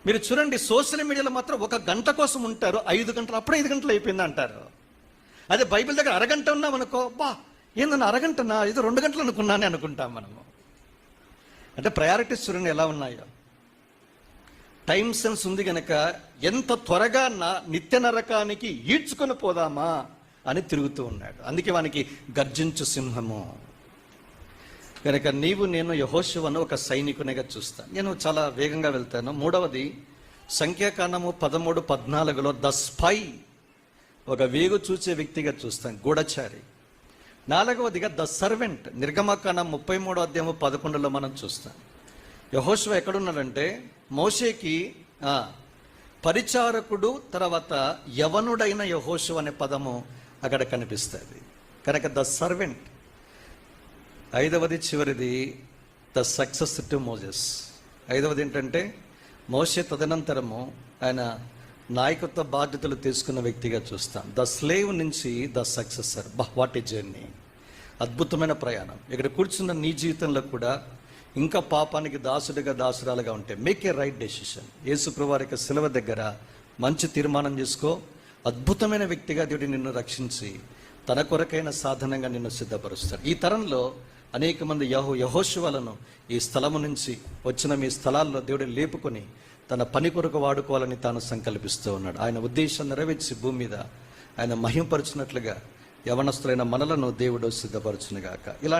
మీరు చూడండి, సోషల్ మీడియాలో మాత్రం 1 గంట కోసం ఉంటారు, 5 గంటలు అప్పుడే 5 గంటలు అయిపోయింది అంటారు. అదే బైబిల్ దగ్గర అరగంట ఉన్నాం అనుకో, ఏందన్నా అరగంటనా, ఇది 2 గంటలు అనుకున్నానే అనుకుంటాం మనము. అంటే ప్రయారిటీస్ చూడండి ఎలా ఉన్నాయో. టైం సెన్స్ ఉంది కనుక ఎంత త్వరగా నిత్య నరకానికి ఈడ్చుకొని పోదామా అని తిరుగుతూ ఉన్నాడు. అందుకే వానికి గర్జించు సింహము. కనుక నీవు నేను యెహోషువను ఒక సైనికునిగా చూస్తాను. నేను చాలా వేగంగా వెళ్తాను. 3వది సంఖ్యాకాండము 13-14లో ద స్పై, ఒక వేగు చూచే వ్యక్తిగా చూస్తాను, గూఢచారి. 4వదిగా ద సర్వెంట్, నిర్గమకాండం 33-11లో మనం చూస్తాం. యెహోషువ ఎక్కడున్నాడంటే మోషేకి పరిచారకుడు, తర్వాత యవనుడైన యెహోషువ అనే పదము అక్కడ కనిపిస్తుంది. కనుక ద సర్వెంట్. 5వది చివరిది ద సక్సెస్ టు మోజెస్. 5వది ఏంటంటే మోషే తదనంతరము ఆయన నాయకత్వ బాధ్యతలు తీసుకున్న వ్యక్తిగా చూస్తాం. ద స్లేవ్ నుంచి the successor. What a journey, అద్భుతమైన ప్రయాణం. ఇక్కడ కూర్చున్న నీ జీవితంలో కూడా ఇంకా పాపానికి దాసుడిగా దాసురాలుగా ఉంటే మేక్ ఏ రైట్ డెసిషన్. యేసుప్రభువు వారి శిలువ దగ్గర మంచి తీర్మానం చేసుకో. అద్భుతమైన వ్యక్తిగా దేవుడు నిన్ను రక్షించి తన కొరకైన సాధనంగా నిన్ను సిద్ధపరుస్తాడు. ఈ తరంలో అనేక మంది యెహోషువలను ఈ స్థలము నుంచి వచ్చిన మీ స్థలాల్లో దేవుడు లేపుకొని తన పని కొరకు వాడుకోవాలని తాను సంకల్పిస్తూ ఉన్నాడు. ఆయన ఉద్దేశం నెరవేర్చి భూమి మీద ఆయన మహింపరచినట్లుగా యవనస్తులైన మనలను దేవుడు సిద్ధపరచునుగాక. ఇలాంటి